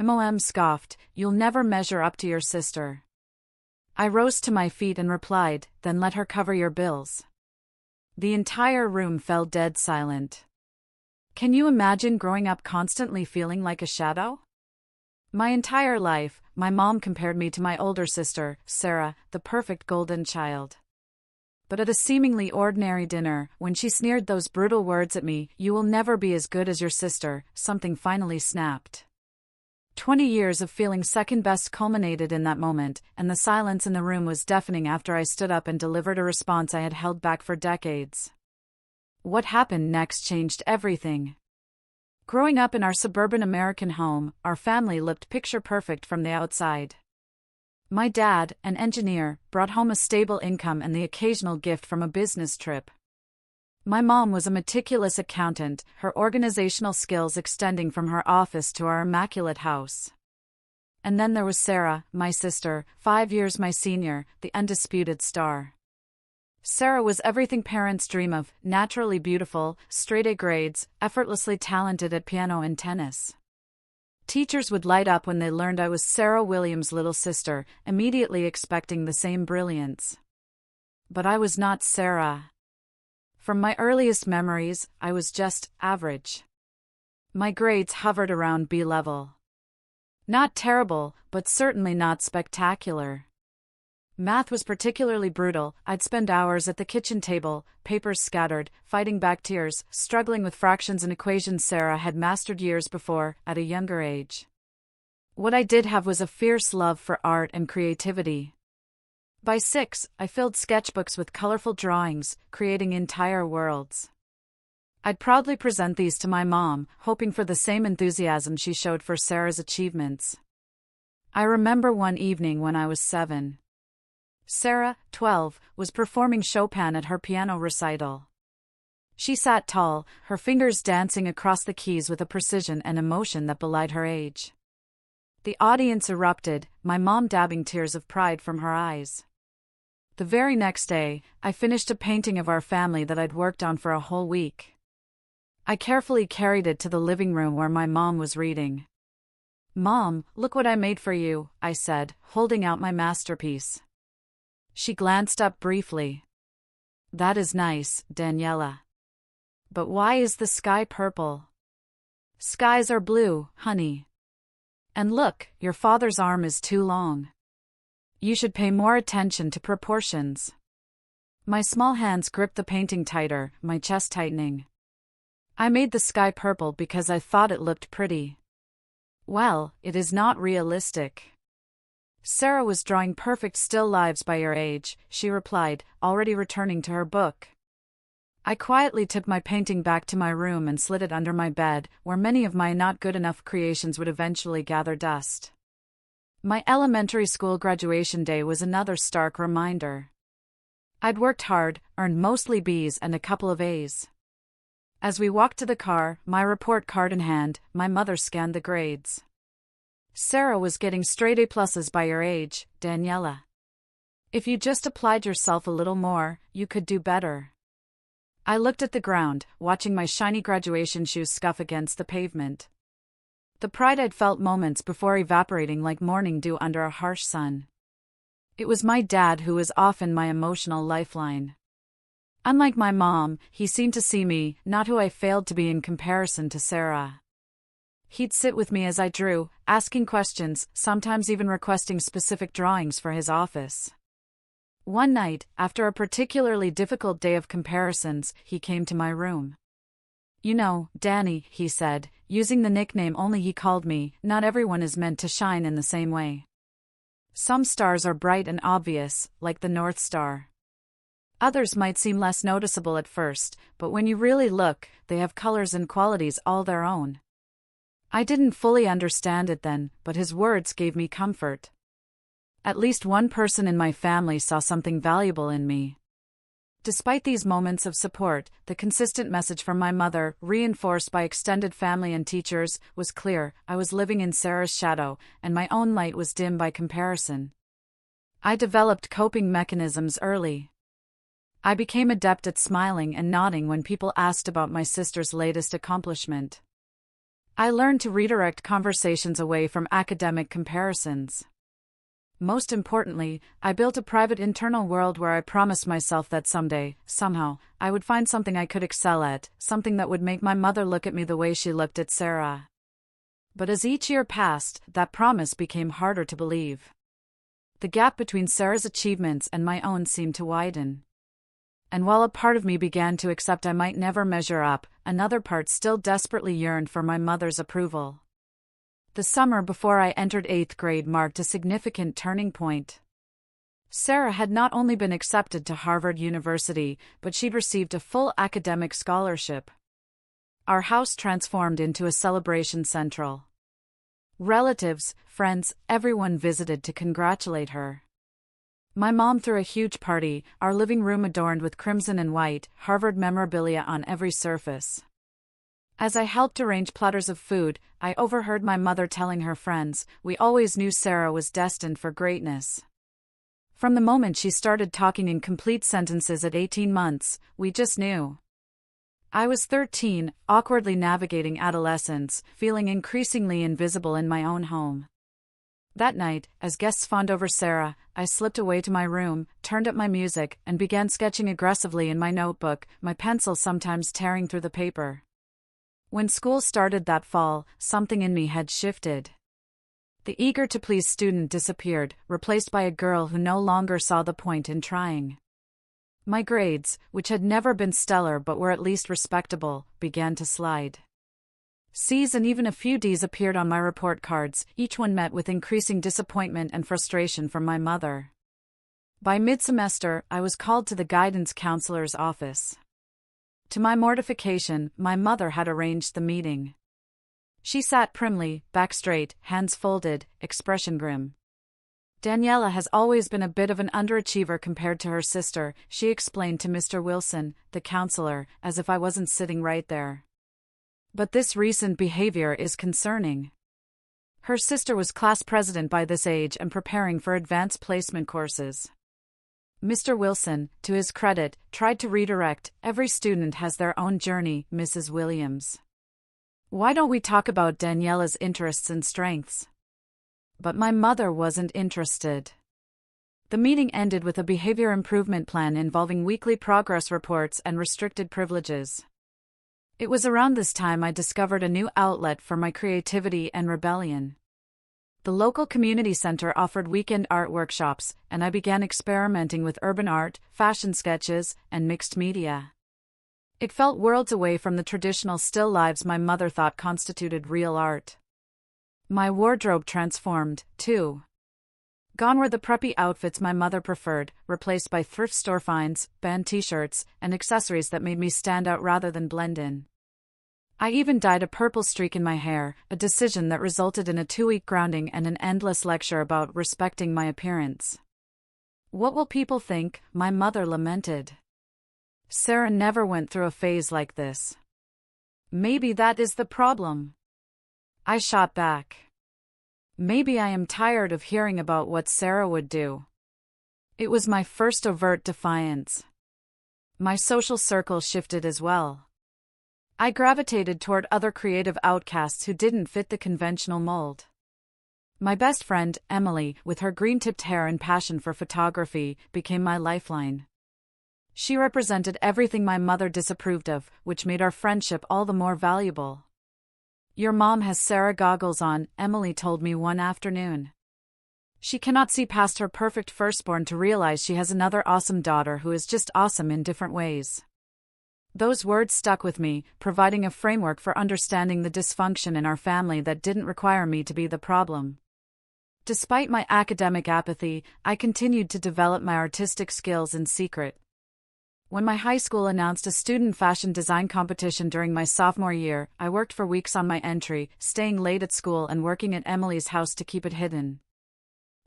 Mom scoffed, "You'll never measure up to your sister." I rose to my feet and replied, "Then let her cover your bills." The entire room fell dead silent. Can you imagine growing up constantly feeling like a shadow? My entire life, my mom compared me to my older sister, Sarah, the perfect golden child. But at a seemingly ordinary dinner, when she sneered those brutal words at me, "You will never be as good as your sister," something finally snapped. 20 years of feeling second best culminated in that moment, and the silence in the room was deafening after I stood up and delivered a response I had held back for decades. What happened next changed everything. Growing up in our suburban American home, our family looked picture perfect from the outside. My dad, an engineer, brought home a stable income and the occasional gift from a business trip. My mom was a meticulous accountant, her organizational skills extending from her office to our immaculate house. And then there was Sarah, my sister, 5 years my senior, the undisputed star. Sarah was everything parents dream of: naturally beautiful, straight A grades, effortlessly talented at piano and tennis. Teachers would light up when they learned I was Sarah Williams' little sister, immediately expecting the same brilliance. But I was not Sarah. From my earliest memories, I was just average. My grades hovered around B level. Not terrible, but certainly not spectacular. Math was particularly brutal. I'd spend hours at the kitchen table, papers scattered, fighting back tears, struggling with fractions and equations Sarah had mastered years before, at a younger age. What I did have was a fierce love for art and creativity. By 6, I filled sketchbooks with colorful drawings, creating entire worlds. I'd proudly present these to my mom, hoping for the same enthusiasm she showed for Sarah's achievements. I remember one evening when I was 7. Sarah, 12, was performing Chopin at her piano recital. She sat tall, her fingers dancing across the keys with a precision and emotion that belied her age. The audience erupted, my mom dabbing tears of pride from her eyes. The very next day, I finished a painting of our family that I'd worked on for a whole week. I carefully carried it to the living room where my mom was reading. "Mom, look what I made for you," I said, holding out my masterpiece. She glanced up briefly. "That is nice, Daniela. But why is the sky purple?" "Skies are blue, honey. And look, your father's arm is too long. You should pay more attention to proportions." My small hands gripped the painting tighter, my chest tightening. "I made the sky purple because I thought it looked pretty." "Well, it is not realistic." "Sarah was drawing perfect still lives by your age," she replied, already returning to her book. I quietly took my painting back to my room and slid it under my bed, where many of my not-good-enough creations would eventually gather dust. My elementary school graduation day was another stark reminder. I'd worked hard, earned mostly B's and a couple of A's. As we walked to the car, my report card in hand, my mother scanned the grades. "Sarah was getting straight A+ by your age, Daniela. If you just applied yourself a little more, you could do better." I looked at the ground, watching my shiny graduation shoes scuff against the pavement. The pride I'd felt moments before evaporating like morning dew under a harsh sun. It was my dad who was often my emotional lifeline. Unlike my mom, he seemed to see me, not who I failed to be in comparison to Sarah. He'd sit with me as I drew, asking questions, sometimes even requesting specific drawings for his office. One night, after a particularly difficult day of comparisons, he came to my room. "You know, Danny," he said, using the nickname only he called me, "not everyone is meant to shine in the same way. Some stars are bright and obvious, like the North Star. Others might seem less noticeable at first, but when you really look, they have colors and qualities all their own." I didn't fully understand it then, but his words gave me comfort. At least one person in my family saw something valuable in me. Despite these moments of support, the consistent message from my mother, reinforced by extended family and teachers, was clear: I was living in Sarah's shadow, and my own light was dim by comparison. I developed coping mechanisms early. I became adept at smiling and nodding when people asked about my sister's latest accomplishment. I learned to redirect conversations away from academic comparisons. Most importantly, I built a private internal world where I promised myself that someday, somehow, I would find something I could excel at, something that would make my mother look at me the way she looked at Sarah. But as each year passed, that promise became harder to believe. The gap between Sarah's achievements and my own seemed to widen. And while a part of me began to accept I might never measure up, another part still desperately yearned for my mother's approval. The summer before I entered 8th grade marked a significant turning point. Sarah had not only been accepted to Harvard University, but she'd received a full academic scholarship. Our house transformed into a celebration central. Relatives, friends, everyone visited to congratulate her. My mom threw a huge party, our living room adorned with crimson and white, Harvard memorabilia on every surface. As I helped arrange platters of food, I overheard my mother telling her friends, "We always knew Sarah was destined for greatness." From the moment she started talking in complete sentences at 18 months, we just knew. I was 13, awkwardly navigating adolescence, feeling increasingly invisible in my own home. That night, as guests fawned over Sarah, I slipped away to my room, turned up my music, and began sketching aggressively in my notebook, my pencil sometimes tearing through the paper. When school started that fall, something in me had shifted. The eager-to-please student disappeared, replaced by a girl who no longer saw the point in trying. My grades, which had never been stellar but were at least respectable, began to slide. C's and even a few D's appeared on my report cards, each one met with increasing disappointment and frustration from my mother. By mid-semester, I was called to the guidance counselor's office. To my mortification, my mother had arranged the meeting. She sat primly, back straight, hands folded, expression grim. "Daniela has always been a bit of an underachiever compared to her sister," she explained to Mr. Wilson, the counselor, as if I wasn't sitting right there. "But this recent behavior is concerning. Her sister was class president by this age and preparing for advanced placement courses." Mr. Wilson, to his credit, tried to redirect, "Every student has their own journey, Mrs. Williams. Why don't we talk about Daniela's interests and strengths?" But my mother wasn't interested. The meeting ended with a behavior improvement plan involving weekly progress reports and restricted privileges. It was around this time I discovered a new outlet for my creativity and rebellion. The local community center offered weekend art workshops, and I began experimenting with urban art, fashion sketches, and mixed media. It felt worlds away from the traditional still lives my mother thought constituted real art. My wardrobe transformed, too. Gone were the preppy outfits my mother preferred, replaced by thrift store finds, band t-shirts, and accessories that made me stand out rather than blend in. I even dyed a purple streak in my hair, a decision that resulted in a 2-week grounding and an endless lecture about respecting my appearance. "What will people think?" my mother lamented. "Sarah never went through a phase like this." "Maybe that is the problem," I shot back. "Maybe I am tired of hearing about what Sarah would do." It was my first overt defiance. My social circle shifted as well. I gravitated toward other creative outcasts who didn't fit the conventional mold. My best friend, Emily, with her green-tipped hair and passion for photography, became my lifeline. She represented everything my mother disapproved of, which made our friendship all the more valuable. "Your mom has Sarah goggles on," Emily told me one afternoon. "She cannot see past her perfect firstborn to realize she has another awesome daughter who is just awesome in different ways." Those words stuck with me, providing a framework for understanding the dysfunction in our family that didn't require me to be the problem. Despite my academic apathy, I continued to develop my artistic skills in secret. When my high school announced a student fashion design competition during my sophomore year, I worked for weeks on my entry, staying late at school and working at Emily's house to keep it hidden.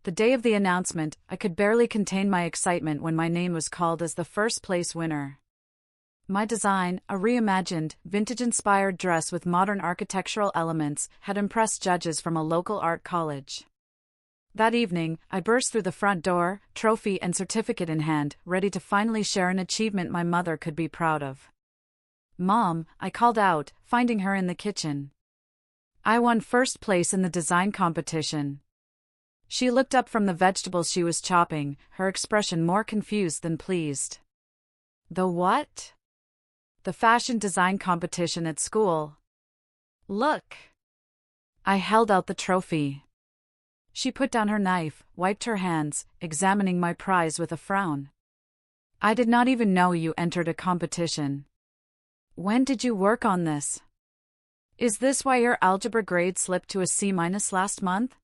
The day of the announcement, I could barely contain my excitement when my name was called as the first-place winner. My design, a reimagined, vintage-inspired dress with modern architectural elements, had impressed judges from a local art college. That evening, I burst through the front door, trophy and certificate in hand, ready to finally share an achievement my mother could be proud of. "Mom," I called out, finding her in the kitchen. I won first place in the design competition. She looked up from the vegetables she was chopping, her expression more confused than pleased. The what? The fashion design competition at school. Look. I held out the trophy. She put down her knife, wiped her hands, examining my prize with a frown. I did not even know you entered a competition. When did you work on this? Is this why your algebra grade slipped to a C- last month?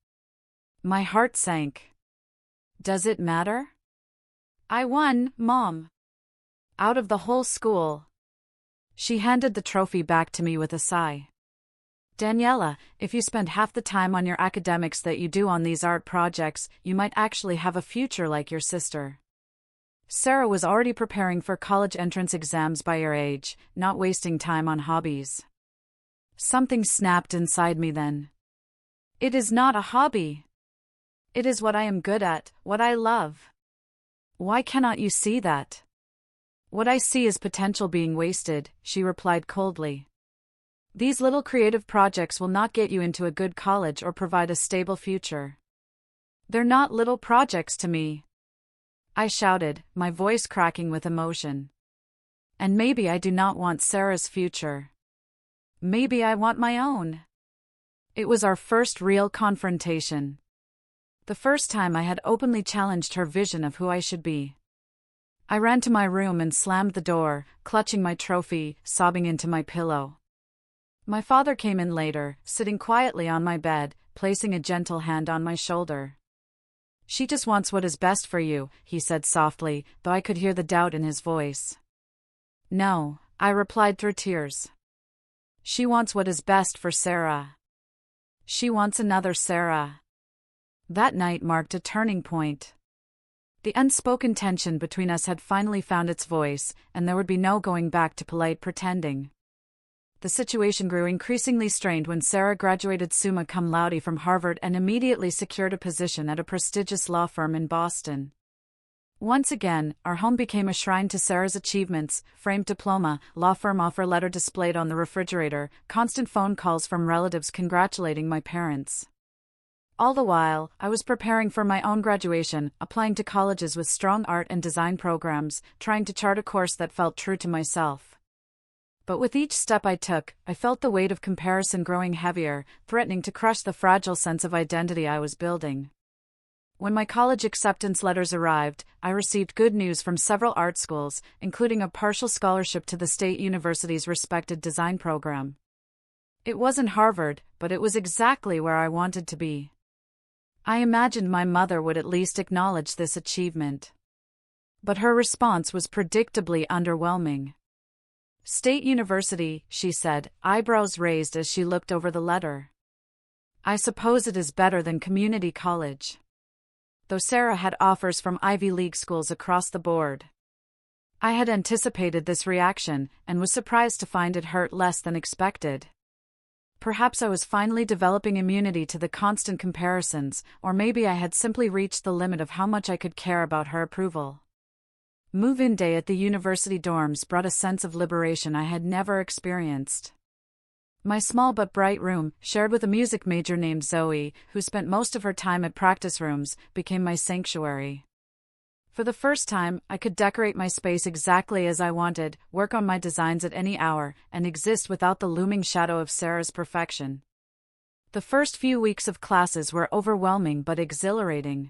My heart sank. Does it matter? I won, Mom. Out of the whole school. She handed the trophy back to me with a sigh. Daniela, if you spend half the time on your academics that you do on these art projects, you might actually have a future like your sister. Sarah was already preparing for college entrance exams by your age, not wasting time on hobbies. Something snapped inside me then. It is not a hobby. It is what I am good at, what I love. Why cannot you see that? What I see is potential being wasted, she replied coldly. These little creative projects will not get you into a good college or provide a stable future. They're not little projects to me. I shouted, my voice cracking with emotion. And maybe I do not want Sarah's future. Maybe I want my own. It was our first real confrontation. The first time I had openly challenged her vision of who I should be. I ran to my room and slammed the door, clutching my trophy, sobbing into my pillow. My father came in later, sitting quietly on my bed, placing a gentle hand on my shoulder. She just wants what is best for you, he said softly, though I could hear the doubt in his voice. No, I replied through tears. She wants what is best for Sarah. She wants another Sarah. That night marked a turning point. The unspoken tension between us had finally found its voice, and there would be no going back to polite pretending. The situation grew increasingly strained when Sarah graduated summa cum laude from Harvard and immediately secured a position at a prestigious law firm in Boston. Once again, our home became a shrine to Sarah's achievements: framed diploma, law firm offer letter displayed on the refrigerator, constant phone calls from relatives congratulating my parents. All the while, I was preparing for my own graduation, applying to colleges with strong art and design programs, trying to chart a course that felt true to myself. But with each step I took, I felt the weight of comparison growing heavier, threatening to crush the fragile sense of identity I was building. When my college acceptance letters arrived, I received good news from several art schools, including a partial scholarship to the State University's respected design program. It wasn't Harvard, but it was exactly where I wanted to be. I imagined my mother would at least acknowledge this achievement. But her response was predictably underwhelming. State University, she said, eyebrows raised as she looked over the letter. I suppose it is better than community college. Though Sarah had offers from Ivy League schools across the board. I had anticipated this reaction, and was surprised to find it hurt less than expected. Perhaps I was finally developing immunity to the constant comparisons, or maybe I had simply reached the limit of how much I could care about her approval. Move-in day at the university dorms brought a sense of liberation I had never experienced. My small but bright room, shared with a music major named Zoe, who spent most of her time at practice rooms, became my sanctuary. For the first time, I could decorate my space exactly as I wanted, work on my designs at any hour, and exist without the looming shadow of Sarah's perfection. The first few weeks of classes were overwhelming but exhilarating.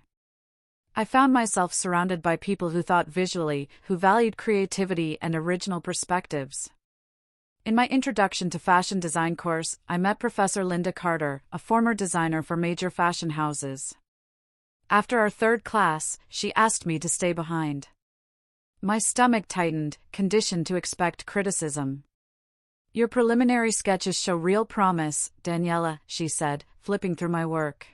I found myself surrounded by people who thought visually, who valued creativity and original perspectives. In my Introduction to Fashion Design course, I met Professor Linda Carter, a former designer for major fashion houses. After our third class, she asked me to stay behind. My stomach tightened, conditioned to expect criticism. Your preliminary sketches show real promise, Daniela, she said, flipping through my work.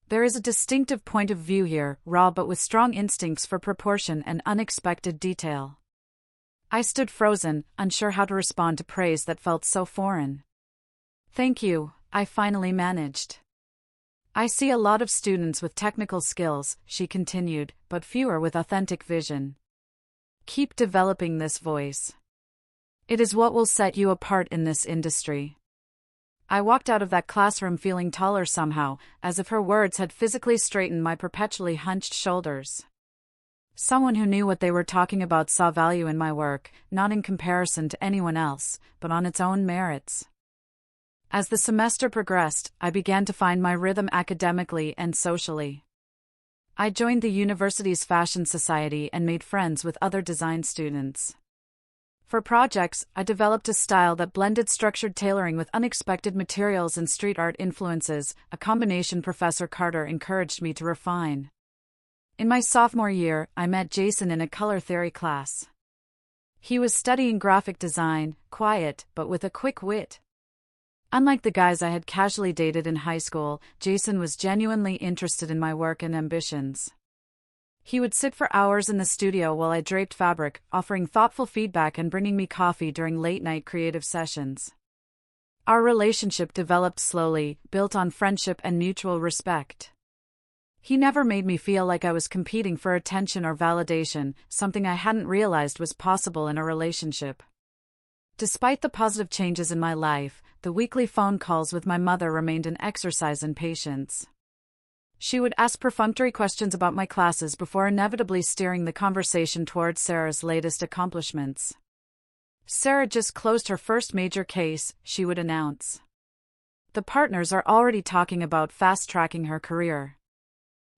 There is a distinctive point of view here, raw but with strong instincts for proportion and unexpected detail. I stood frozen, unsure how to respond to praise that felt so foreign. Thank you, I finally managed. I see a lot of students with technical skills, she continued, but fewer with authentic vision. Keep developing this voice. It is what will set you apart in this industry. I walked out of that classroom feeling taller somehow, as if her words had physically straightened my perpetually hunched shoulders. Someone who knew what they were talking about saw value in my work, not in comparison to anyone else, but on its own merits. As the semester progressed, I began to find my rhythm academically and socially. I joined the university's fashion society and made friends with other design students. For projects, I developed a style that blended structured tailoring with unexpected materials and street art influences, a combination Professor Carter encouraged me to refine. In my sophomore year, I met Jason in a color theory class. He was studying graphic design, quiet, but with a quick wit. Unlike the guys I had casually dated in high school, Jason was genuinely interested in my work and ambitions. He would sit for hours in the studio while I draped fabric, offering thoughtful feedback and bringing me coffee during late-night creative sessions. Our relationship developed slowly, built on friendship and mutual respect. He never made me feel like I was competing for attention or validation, something I hadn't realized was possible in a relationship. Despite the positive changes in my life, the weekly phone calls with my mother remained an exercise in patience. She would ask perfunctory questions about my classes before inevitably steering the conversation towards Sarah's latest accomplishments. "Sarah just closed her first major case," she would announce. "The partners are already talking about fast-tracking her career."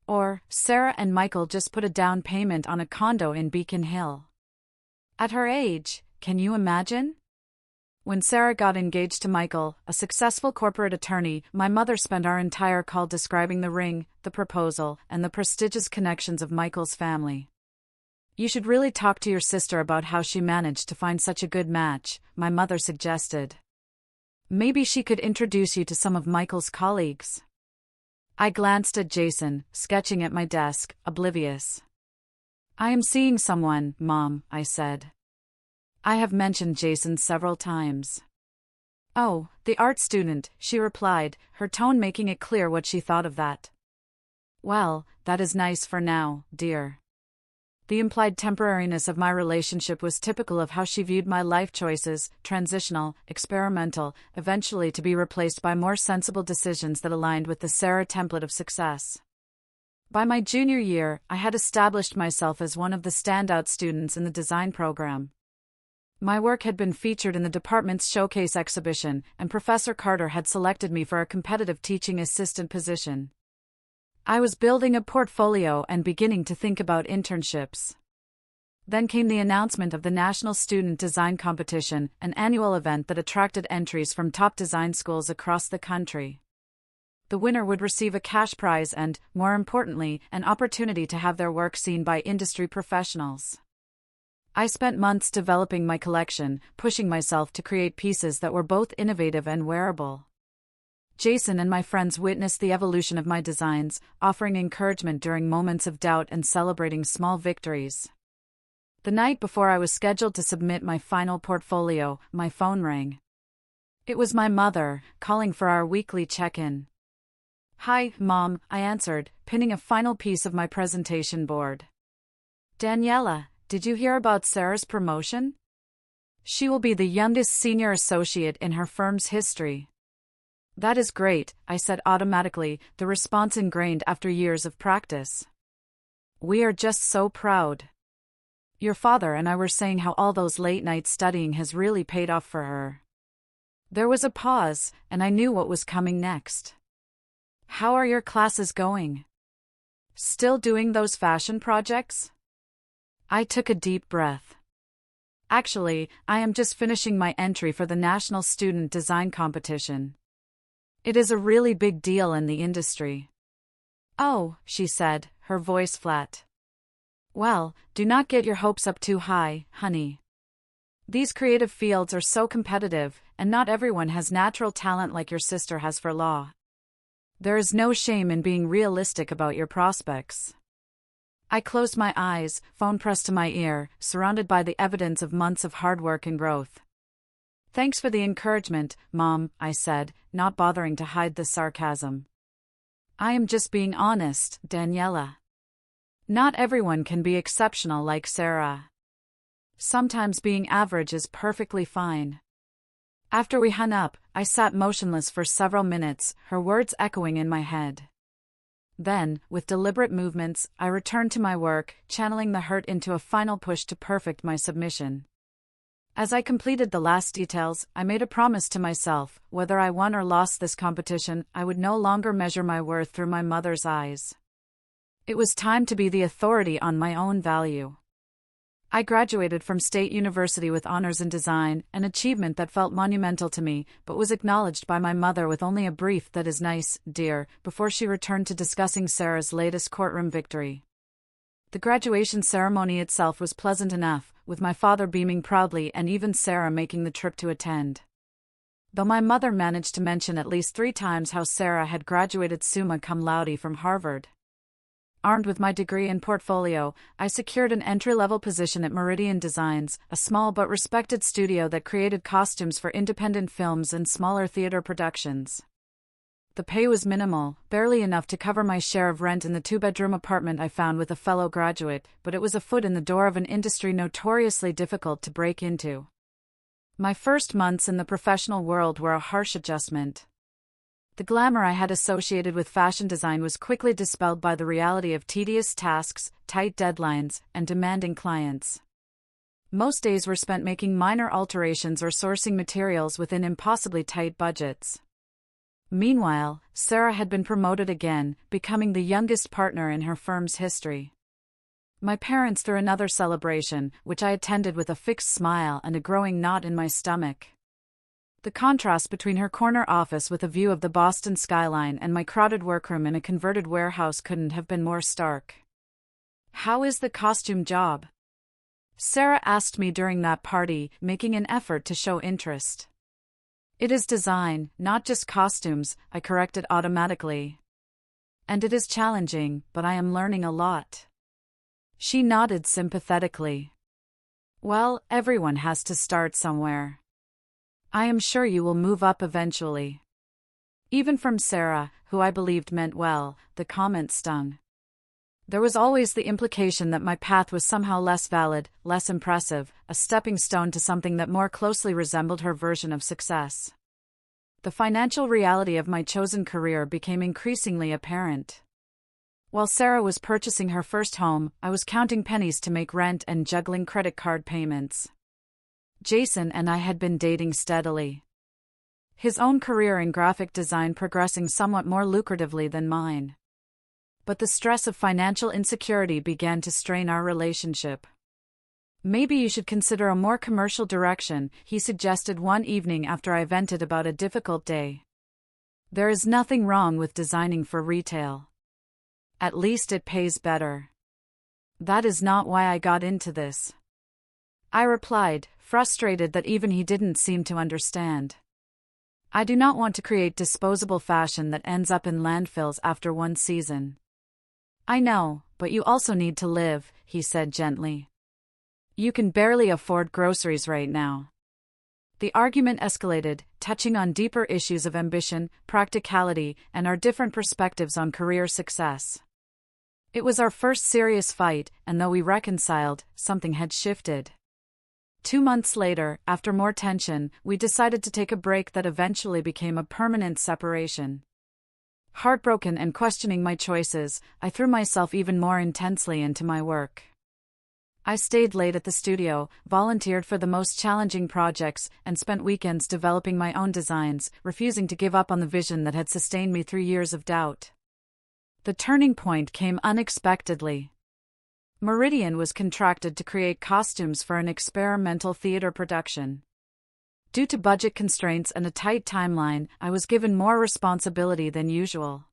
Or, "Sarah and Michael just put a down payment on a condo in Beacon Hill." At her age, can you imagine? When Sarah got engaged to Michael, a successful corporate attorney, my mother spent our entire call describing the ring, the proposal, and the prestigious connections of Michael's family. "You should really talk to your sister about how she managed to find such a good match," my mother suggested. "Maybe she could introduce you to some of Michael's colleagues." I glanced at Jason, sketching at my desk, oblivious. "I am seeing someone, Mom," I said. I have mentioned Jason several times. "Oh, the art student," she replied, her tone making it clear what she thought of that. "Well, that is nice for now, dear." The implied temporariness of my relationship was typical of how she viewed my life choices, transitional, experimental, eventually to be replaced by more sensible decisions that aligned with the Sarah template of success. By my junior year, I had established myself as one of the standout students in the design program. My work had been featured in the department's showcase exhibition, and Professor Carter had selected me for a competitive teaching assistant position. I was building a portfolio and beginning to think about internships. Then came the announcement of the National Student Design Competition, an annual event that attracted entries from top design schools across the country. The winner would receive a cash prize and, more importantly, an opportunity to have their work seen by industry professionals. I spent months developing my collection, pushing myself to create pieces that were both innovative and wearable. Jason and my friends witnessed the evolution of my designs, offering encouragement during moments of doubt and celebrating small victories. The night before I was scheduled to submit my final portfolio, my phone rang. It was my mother, calling for our weekly check-in. "Hi, Mom," I answered, pinning a final piece of my presentation board. "Daniela, did you hear about Sarah's promotion? She will be the youngest senior associate in her firm's history." "That is great," I said automatically, the response ingrained after years of practice. "We are just so proud. Your father and I were saying how all those late nights studying has really paid off for her." There was a pause, and I knew what was coming next. "How are your classes going? Still doing those fashion projects?" I took a deep breath. "Actually, I am just finishing my entry for the National Student Design Competition. It is a really big deal in the industry." "Oh," she said, her voice flat. "Well, do not get your hopes up too high, honey. These creative fields are so competitive, and not everyone has natural talent like your sister has for law. There is no shame in being realistic about your prospects." I closed my eyes, phone pressed to my ear, surrounded by the evidence of months of hard work and growth. "Thanks for the encouragement, Mom," I said, not bothering to hide the sarcasm. "I am just being honest, Daniela. Not everyone can be exceptional like Sarah. Sometimes being average is perfectly fine." After we hung up, I sat motionless for several minutes, her words echoing in my head. Then, with deliberate movements, I returned to my work, channeling the hurt into a final push to perfect my submission. As I completed the last details, I made a promise to myself: whether I won or lost this competition, I would no longer measure my worth through my mother's eyes. It was time to be the authority on my own value. I graduated from State University with honors in design, an achievement that felt monumental to me, but was acknowledged by my mother with only a brief "that is nice, dear," before she returned to discussing Sarah's latest courtroom victory. The graduation ceremony itself was pleasant enough, with my father beaming proudly and even Sarah making the trip to attend. Though my mother managed to mention at least 3 times how Sarah had graduated summa cum laude from Harvard. Armed with my degree and portfolio, I secured an entry-level position at Meridian Designs, a small but respected studio that created costumes for independent films and smaller theater productions. The pay was minimal, barely enough to cover my share of rent in the 2-bedroom apartment I found with a fellow graduate, but it was a foot in the door of an industry notoriously difficult to break into. My first months in the professional world were a harsh adjustment. The glamour I had associated with fashion design was quickly dispelled by the reality of tedious tasks, tight deadlines, and demanding clients. Most days were spent making minor alterations or sourcing materials within impossibly tight budgets. Meanwhile, Sarah had been promoted again, becoming the youngest partner in her firm's history. My parents threw another celebration, which I attended with a fixed smile and a growing knot in my stomach. The contrast between her corner office with a view of the Boston skyline and my crowded workroom in a converted warehouse couldn't have been more stark. "How is the costume job?" Sarah asked me during that party, making an effort to show interest. "It is design, not just costumes," I corrected automatically. "And it is challenging, but I am learning a lot." She nodded sympathetically. "Well, everyone has to start somewhere. I am sure you will move up eventually." Even from Sarah, who I believed meant well, the comment stung. There was always the implication that my path was somehow less valid, less impressive, a stepping stone to something that more closely resembled her version of success. The financial reality of my chosen career became increasingly apparent. While Sarah was purchasing her first home, I was counting pennies to make rent and juggling credit card payments. Jason and I had been dating steadily. His own career in graphic design progressing somewhat more lucratively than mine. But the stress of financial insecurity began to strain our relationship. "Maybe you should consider a more commercial direction," he suggested one evening after I vented about a difficult day. "There is nothing wrong with designing for retail. At least it pays better." "That is not why I got into this," I replied, frustrated that even he didn't seem to understand. "I do not want to create disposable fashion that ends up in landfills after one season." "I know, but you also need to live," he said gently. "You can barely afford groceries right now." The argument escalated, touching on deeper issues of ambition, practicality, and our different perspectives on career success. It was our first serious fight, and though we reconciled, something had shifted. 2 months later, after more tension, we decided to take a break that eventually became a permanent separation. Heartbroken and questioning my choices, I threw myself even more intensely into my work. I stayed late at the studio, volunteered for the most challenging projects, and spent weekends developing my own designs, refusing to give up on the vision that had sustained me through years of doubt. The turning point came unexpectedly. Meridian was contracted to create costumes for an experimental theater production. Due to budget constraints and a tight timeline, I was given more responsibility than usual.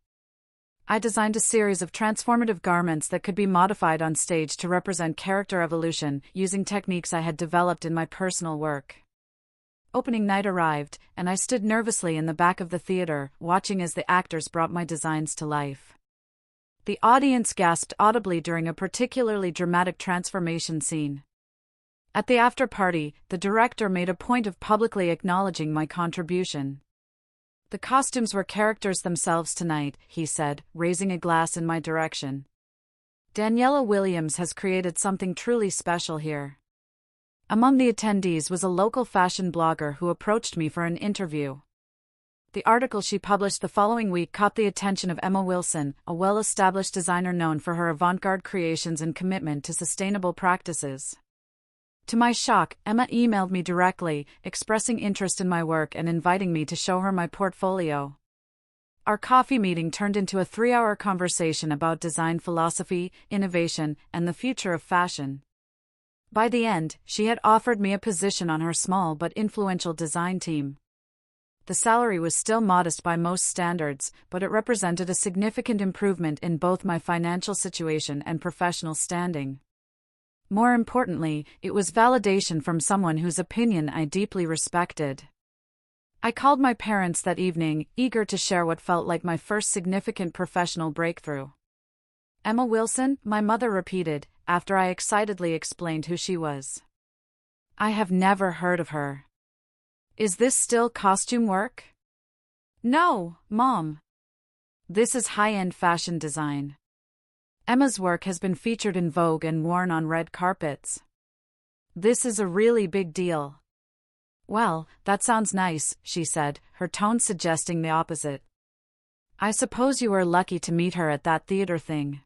I designed a series of transformative garments that could be modified on stage to represent character evolution, using techniques I had developed in my personal work. Opening night arrived, and I stood nervously in the back of the theater, watching as the actors brought my designs to life. The audience gasped audibly during a particularly dramatic transformation scene. At the after-party, the director made a point of publicly acknowledging my contribution. "The costumes were characters themselves tonight," he said, raising a glass in my direction. "Daniela Williams has created something truly special here." Among the attendees was a local fashion blogger who approached me for an interview. The article she published the following week caught the attention of Emma Wilson, a well-established designer known for her avant-garde creations and commitment to sustainable practices. To my shock, Emma emailed me directly, expressing interest in my work and inviting me to show her my portfolio. Our coffee meeting turned into a 3-hour conversation about design philosophy, innovation, and the future of fashion. By the end, she had offered me a position on her small but influential design team. The salary was still modest by most standards, but it represented a significant improvement in both my financial situation and professional standing. More importantly, it was validation from someone whose opinion I deeply respected. I called my parents that evening, eager to share what felt like my first significant professional breakthrough. "Emma Wilson," my mother repeated, after I excitedly explained who she was. "I have never heard of her. Is this still costume work?" "No, Mom. This is high-end fashion design. Emma's work has been featured in Vogue and worn on red carpets. This is a really big deal." "Well, that sounds nice," she said, her tone suggesting the opposite. "I suppose you were lucky to meet her at that theater thing."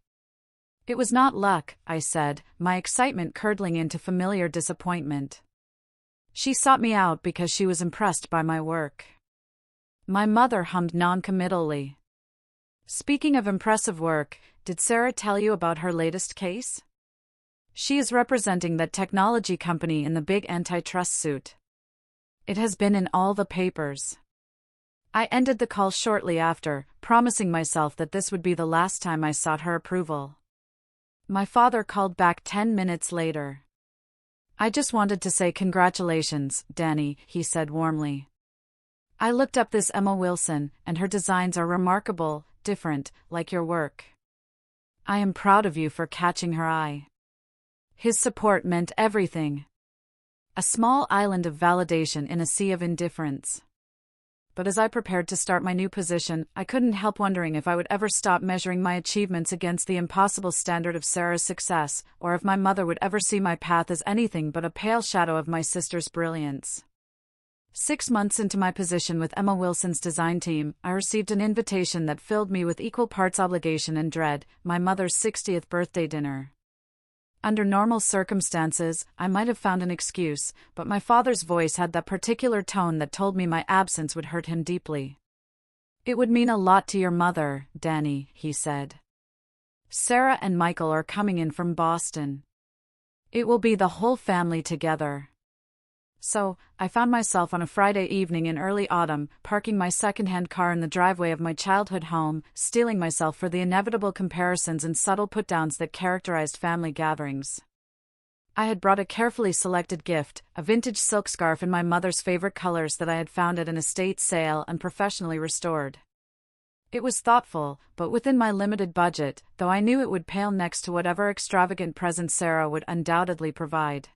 "It was not luck," I said, my excitement curdling into familiar disappointment. "She sought me out because she was impressed by my work." My mother hummed non-committally. "Speaking of impressive work, did Sarah tell you about her latest case? She is representing that technology company in the big antitrust suit. It has been in all the papers." I ended the call shortly after, promising myself that this would be the last time I sought her approval. My father called back 10 minutes later. "I just wanted to say congratulations, Danny," he said warmly. "I looked up this Emma Wilson, and her designs are remarkable, different, like your work. I am proud of you for catching her eye." His support meant everything. A small island of validation in a sea of indifference. But as I prepared to start my new position, I couldn't help wondering if I would ever stop measuring my achievements against the impossible standard of Sarah's success, or if my mother would ever see my path as anything but a pale shadow of my sister's brilliance. 6 months into my position with Emma Wilson's design team, I received an invitation that filled me with equal parts obligation and dread: my mother's 60th birthday dinner. Under normal circumstances, I might have found an excuse, but my father's voice had that particular tone that told me my absence would hurt him deeply. "It would mean a lot to your mother, Danny," he said. "Sarah and Michael are coming in from Boston. It will be the whole family together." So, I found myself on a Friday evening in early autumn, parking my second-hand car in the driveway of my childhood home, steeling myself for the inevitable comparisons and subtle put-downs that characterized family gatherings. I had brought a carefully selected gift, a vintage silk scarf in my mother's favorite colors that I had found at an estate sale and professionally restored. It was thoughtful, but within my limited budget, though I knew it would pale next to whatever extravagant present Sarah would undoubtedly provide.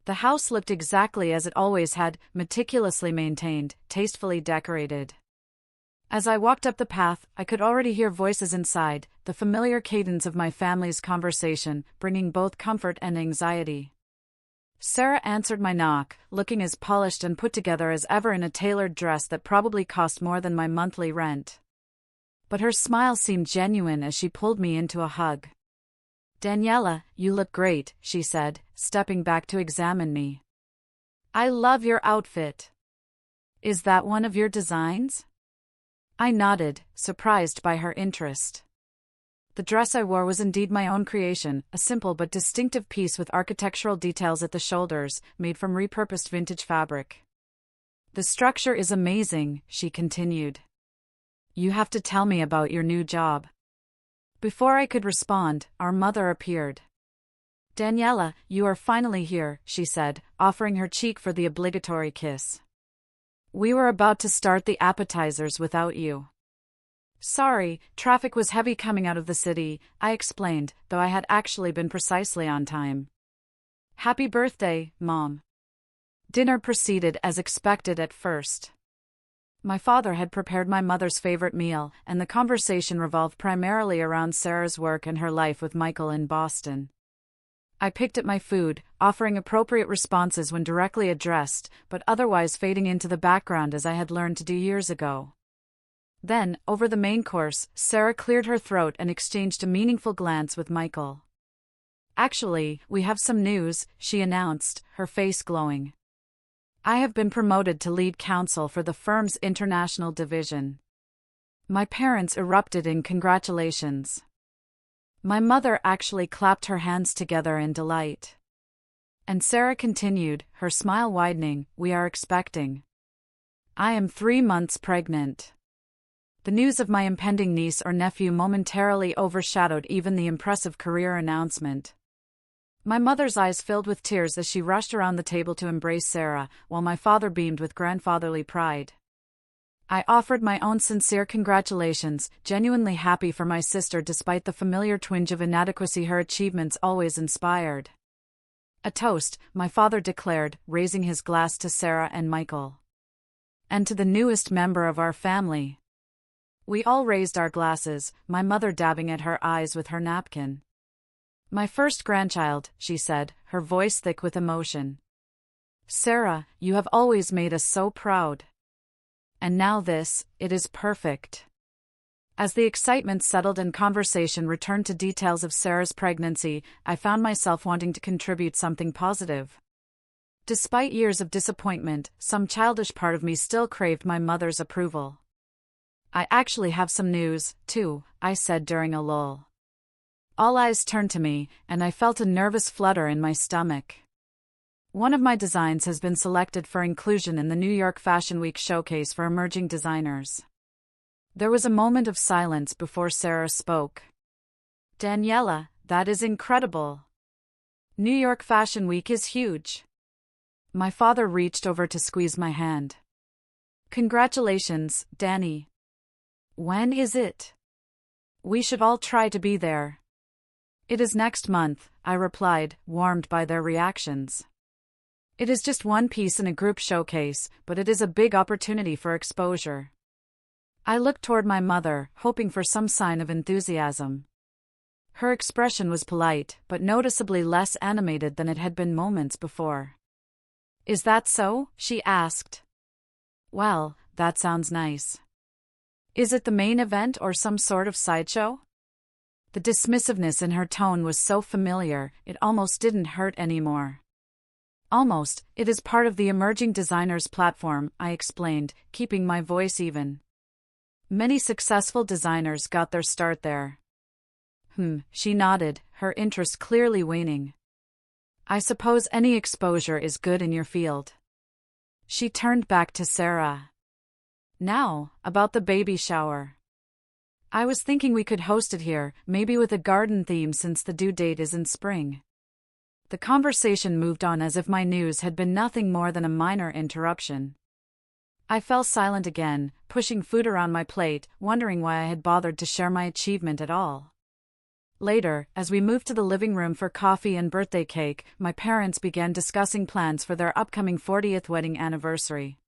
The house looked exactly as it always had, meticulously maintained, tastefully decorated. As I walked up the path, I could already hear voices inside, the familiar cadence of my family's conversation, bringing both comfort and anxiety. Sarah answered my knock, looking as polished and put together as ever in a tailored dress that probably cost more than my monthly rent. But her smile seemed genuine as she pulled me into a hug. "Daniela, you look great," she said, stepping back to examine me. "I love your outfit. Is that one of your designs?" I nodded, surprised by her interest. The dress I wore was indeed my own creation, a simple but distinctive piece with architectural details at the shoulders, made from repurposed vintage fabric. "The structure is amazing," she continued. "You have to tell me about your new job." Before I could respond, our mother appeared. "Daniela, you are finally here," she said, offering her cheek for the obligatory kiss. "We were about to start the appetizers without you." "Sorry, traffic was heavy coming out of the city," I explained, though I had actually been precisely on time. "Happy birthday, Mom." Dinner proceeded as expected at first. My father had prepared my mother's favorite meal, and the conversation revolved primarily around Sarah's work and her life with Michael in Boston. I picked at my food, offering appropriate responses when directly addressed, but otherwise fading into the background as I had learned to do years ago. Then, over the main course, Sarah cleared her throat and exchanged a meaningful glance with Michael. "Actually, we have some news," she announced, her face glowing. "I have been promoted to lead counsel for the firm's international division." My parents erupted in congratulations. My mother actually clapped her hands together in delight. And Sarah continued, her smile widening, "We are expecting. I am 3 months pregnant." The news of my impending niece or nephew momentarily overshadowed even the impressive career announcement. My mother's eyes filled with tears as she rushed around the table to embrace Sarah, while my father beamed with grandfatherly pride. I offered my own sincere congratulations, genuinely happy for my sister despite the familiar twinge of inadequacy her achievements always inspired. "A toast," my father declared, raising his glass to Sarah and Michael. "And to the newest member of our family." We all raised our glasses, my mother dabbing at her eyes with her napkin. "My first grandchild," she said, her voice thick with emotion. "Sarah, you have always made us so proud. And now this, it is perfect." As the excitement settled and conversation returned to details of Sarah's pregnancy, I found myself wanting to contribute something positive. Despite years of disappointment, some childish part of me still craved my mother's approval. "I actually have some news, too," I said during a lull. All eyes turned to me, and I felt a nervous flutter in my stomach. One of my designs has been selected for inclusion in the New York Fashion Week showcase for emerging designers. There was a moment of silence before Sarah spoke. "Daniela, that is incredible. New York Fashion Week is huge." My father reached over to squeeze my hand. "Congratulations, Danny. When is it? We should all try to be there." "It is next month," I replied, warmed by their reactions. "It is just one piece in a group showcase, but it is a big opportunity for exposure." I looked toward my mother, hoping for some sign of enthusiasm. Her expression was polite, but noticeably less animated than it had been moments before. "Is that so?" she asked. "Well, that sounds nice. Is it the main event or some sort of sideshow?" The dismissiveness in her tone was so familiar, it almost didn't hurt anymore. "Almost, it is part of the Emerging Designers platform," I explained, keeping my voice even. "Many successful designers got their start there." She nodded, her interest clearly waning. "I suppose any exposure is good in your field." She turned back to Sarah. "Now, about the baby shower. I was thinking we could host it here, maybe with a garden theme since the due date is in spring." The conversation moved on as if my news had been nothing more than a minor interruption. I fell silent again, pushing food around my plate, wondering why I had bothered to share my achievement at all. Later, as we moved to the living room for coffee and birthday cake, my parents began discussing plans for their upcoming 40th wedding anniversary.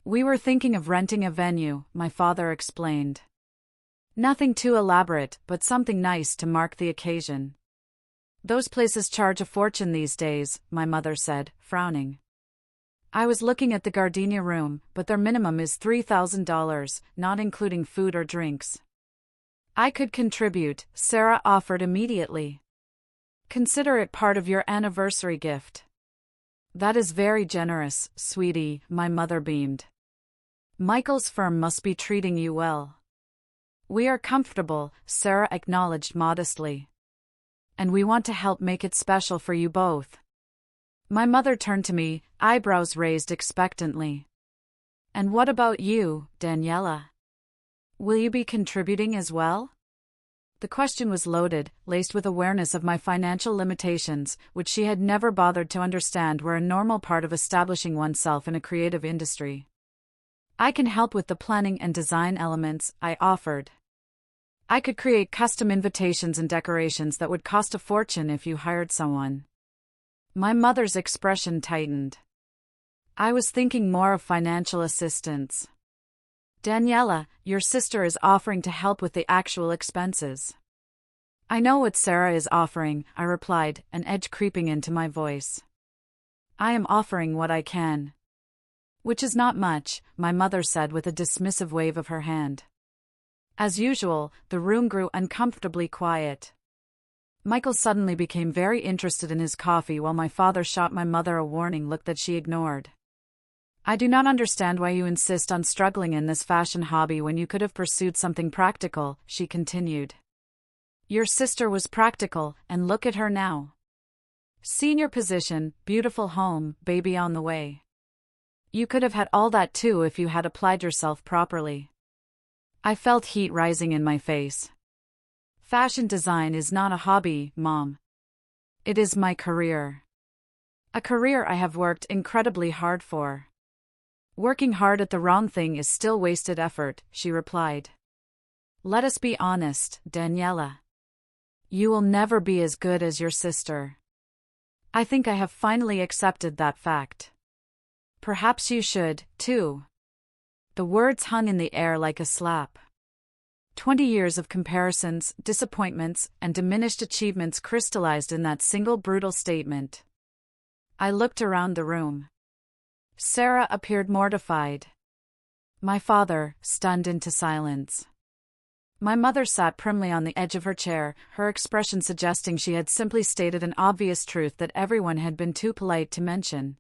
"We were thinking of renting a venue," my father explained. "Nothing too elaborate, but something nice to mark the occasion." "Those places charge a fortune these days," my mother said, frowning. I was looking at the Gardenia room, but their minimum is $3,000, not including food or drinks. "I could contribute," Sarah offered immediately. "Consider it part of your anniversary gift." "That is very generous, sweetie," my mother beamed. "Michael's firm must be treating you well." "We are comfortable," Sarah acknowledged modestly. "And we want to help make it special for you both." My mother turned to me, eyebrows raised expectantly. "And what about you, Daniela? Will you be contributing as well?" The question was loaded, laced with awareness of my financial limitations, which she had never bothered to understand were a normal part of establishing oneself in a creative industry. "I can help with the planning and design elements," I offered. "I could create custom invitations and decorations that would cost a fortune if you hired someone." My mother's expression tightened. "I was thinking more of financial assistance. Daniela, your sister is offering to help with the actual expenses." I know what Sarah is offering, I replied, an edge creeping into my voice. I am offering what I can. Which is not much, my mother said with a dismissive wave of her hand. As usual, the room grew uncomfortably quiet. Michael suddenly became very interested in his coffee while my father shot my mother a warning look that she ignored. I do not understand why you insist on struggling in this fashion hobby when you could have pursued something practical, she continued. Your sister was practical, and look at her now. Senior position, beautiful home, baby on the way. You could have had all that too if you had applied yourself properly. I felt heat rising in my face. Fashion design is not a hobby, Mom. It is my career. A career I have worked incredibly hard for. Working hard at the wrong thing is still wasted effort, she replied. Let us be honest, Daniela. You will never be as good as your sister. I think I have finally accepted that fact. Perhaps you should, too. The words hung in the air like a slap. 20 years of comparisons, disappointments, and diminished achievements crystallized in that single brutal statement. I looked around the room. Sarah appeared mortified. My father, stunned into silence. My mother sat primly on the edge of her chair, her expression suggesting she had simply stated an obvious truth that everyone had been too polite to mention.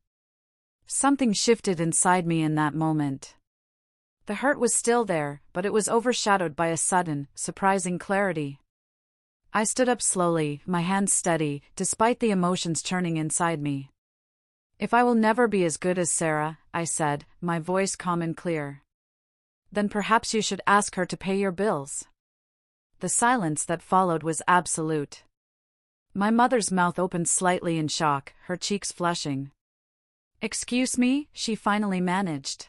Something shifted inside me in that moment. The hurt was still there, but it was overshadowed by a sudden, surprising clarity. I stood up slowly, my hands steady, despite the emotions churning inside me. If I will never be as good as Sarah, I said, my voice calm and clear. Then perhaps you should ask her to pay your bills. The silence that followed was absolute. My mother's mouth opened slightly in shock, her cheeks flushing. Excuse me, she finally managed.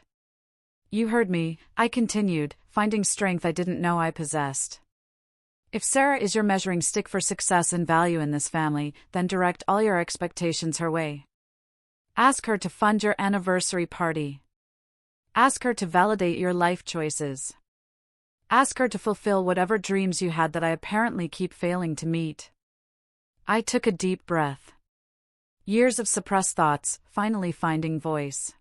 You heard me, I continued, finding strength I didn't know I possessed. If Sarah is your measuring stick for success and value in this family, then direct all your expectations her way. Ask her to fund your anniversary party. Ask her to validate your life choices. Ask her to fulfill whatever dreams you had that I apparently keep failing to meet. I took a deep breath. Years of suppressed thoughts, finally finding voice.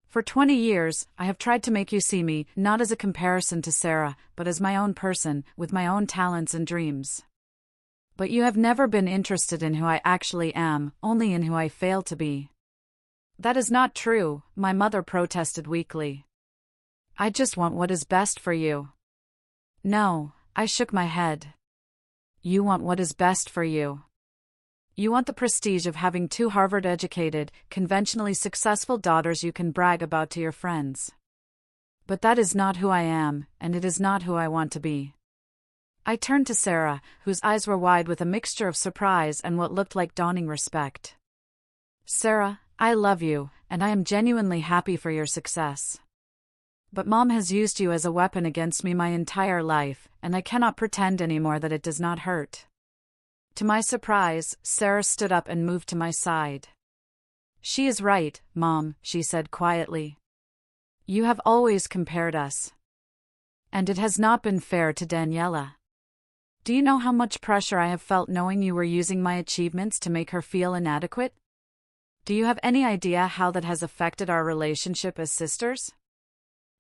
For 20 years, I have tried to make you see me, not as a comparison to Sarah, but as my own person, with my own talents and dreams. But you have never been interested in who I actually am, only in who I fail to be. That is not true, my mother protested weakly. I just want what is best for you. No, I shook my head. You want what is best for you. You want the prestige of having two Harvard-educated, conventionally successful daughters you can brag about to your friends. But that is not who I am, and it is not who I want to be. I turned to Sarah, whose eyes were wide with a mixture of surprise and what looked like dawning respect. Sarah, I love you, and I am genuinely happy for your success. But Mom has used you as a weapon against me my entire life, and I cannot pretend anymore that it does not hurt. To my surprise, Sarah stood up and moved to my side. She is right, Mom, she said quietly. You have always compared us. And it has not been fair to Daniela. Do you know how much pressure I have felt knowing you were using my achievements to make her feel inadequate? Do you have any idea how that has affected our relationship as sisters?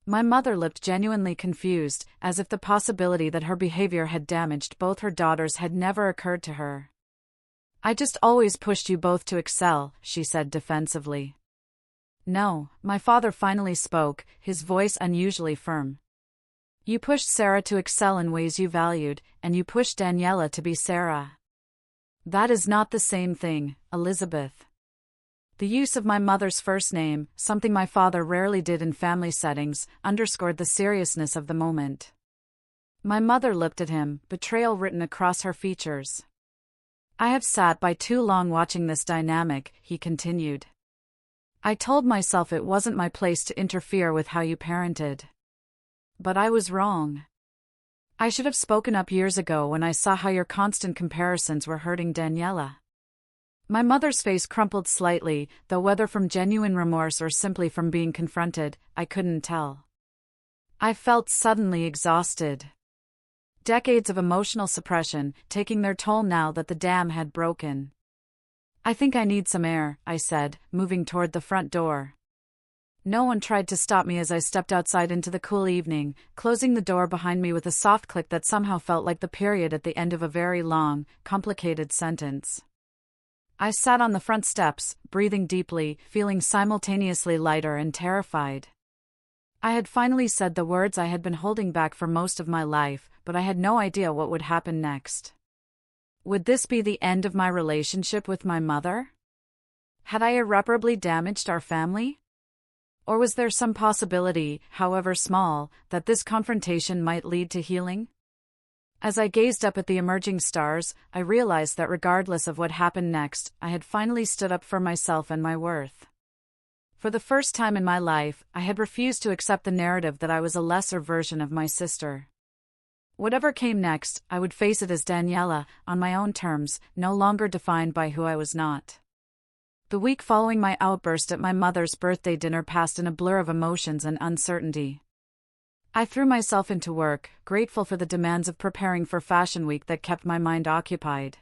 My mother looked genuinely confused, as if the possibility that her behavior had damaged both her daughters had never occurred to her. I just always pushed you both to excel, she said defensively. No, my father finally spoke, his voice unusually firm. You pushed Sarah to excel in ways you valued, and you pushed Daniela to be Sarah. That is not the same thing, Elizabeth. The use of my mother's first name, something my father rarely did in family settings, underscored the seriousness of the moment. My mother looked at him, betrayal written across her features. I have sat by too long watching this dynamic, he continued. I told myself it wasn't my place to interfere with how you parented. But I was wrong. I should have spoken up years ago when I saw how your constant comparisons were hurting Daniela. My mother's face crumpled slightly, though whether from genuine remorse or simply from being confronted, I couldn't tell. I felt suddenly exhausted. Decades of emotional suppression, taking their toll now that the dam had broken. "I think I need some air," I said, moving toward the front door. No one tried to stop me as I stepped outside into the cool evening, closing the door behind me with a soft click that somehow felt like the period at the end of a very long, complicated sentence. I sat on the front steps, breathing deeply, feeling simultaneously lighter and terrified. I had finally said the words I had been holding back for most of my life, but I had no idea what would happen next. Would this be the end of my relationship with my mother? Had I irreparably damaged our family? Or was there some possibility, however small, that this confrontation might lead to healing? As I gazed up at the emerging stars, I realized that regardless of what happened next, I had finally stood up for myself and my worth. For the first time in my life, I had refused to accept the narrative that I was a lesser version of my sister. Whatever came next, I would face it as Daniela, on my own terms, no longer defined by who I was not. The week following my outburst at my mother's birthday dinner passed in a blur of emotions and uncertainty. I threw myself into work, grateful for the demands of preparing for Fashion Week that kept my mind occupied.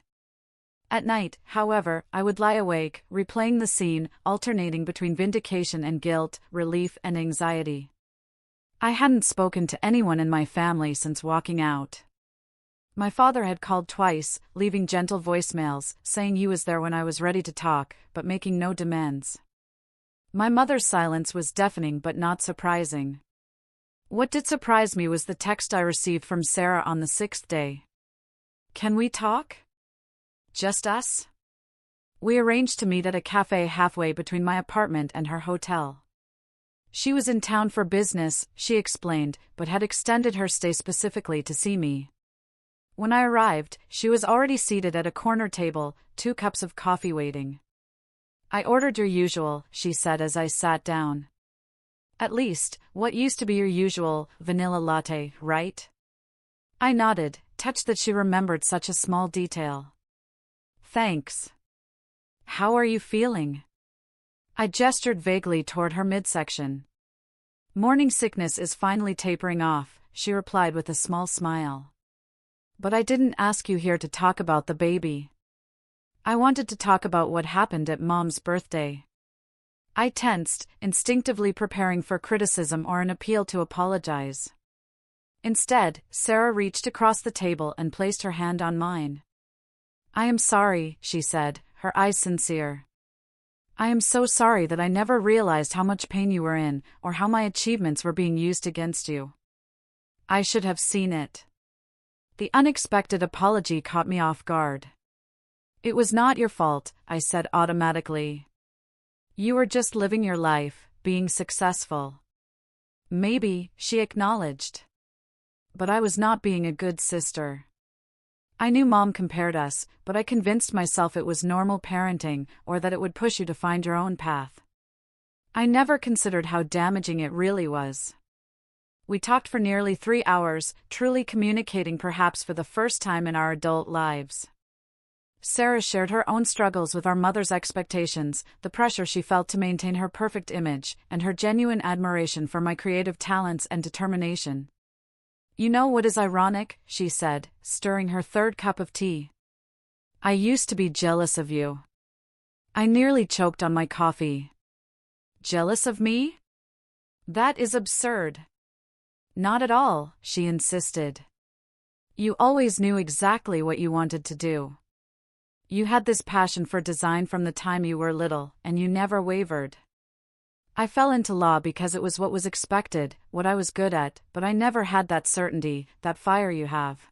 At night, however, I would lie awake, replaying the scene, alternating between vindication and guilt, relief and anxiety. I hadn't spoken to anyone in my family since walking out. My father had called twice, leaving gentle voicemails, saying he was there when I was ready to talk, but making no demands. My mother's silence was deafening but not surprising. What did surprise me was the text I received from Sarah on the 6th day. "Can we talk? Just us?" We arranged to meet at a cafe halfway between my apartment and her hotel. She was in town for business, she explained, but had extended her stay specifically to see me. When I arrived, she was already seated at a corner table, 2 cups of coffee waiting. "I ordered your usual," she said as I sat down. "At least, what used to be your usual, vanilla latte, right?" I nodded, touched that she remembered such a small detail. "Thanks. How are you feeling?" I gestured vaguely toward her midsection. "Morning sickness is finally tapering off," she replied with a small smile. "But I didn't ask you here to talk about the baby. I wanted to talk about what happened at Mom's birthday." I tensed, instinctively preparing for criticism or an appeal to apologize. Instead, Sarah reached across the table and placed her hand on mine. "I am sorry," she said, her eyes sincere. "I am so sorry that I never realized how much pain you were in, or how my achievements were being used against you. I should have seen it." The unexpected apology caught me off guard. "It was not your fault," I said automatically. "You were just living your life, being successful." "Maybe," she acknowledged. "But I was not being a good sister. I knew Mom compared us, but I convinced myself it was normal parenting, or that it would push you to find your own path. I never considered how damaging it really was." We talked for nearly 3 hours, truly communicating perhaps for the first time in our adult lives. Sarah shared her own struggles with our mother's expectations, the pressure she felt to maintain her perfect image, and her genuine admiration for my creative talents and determination. "You know what is ironic?" she said, stirring her 3rd cup of tea. "I used to be jealous of you." I nearly choked on my coffee. "Jealous of me? That is absurd." "Not at all," she insisted. "You always knew exactly what you wanted to do. You had this passion for design from the time you were little, and you never wavered. I fell into law because it was what was expected, what I was good at, but I never had that certainty, that fire you have."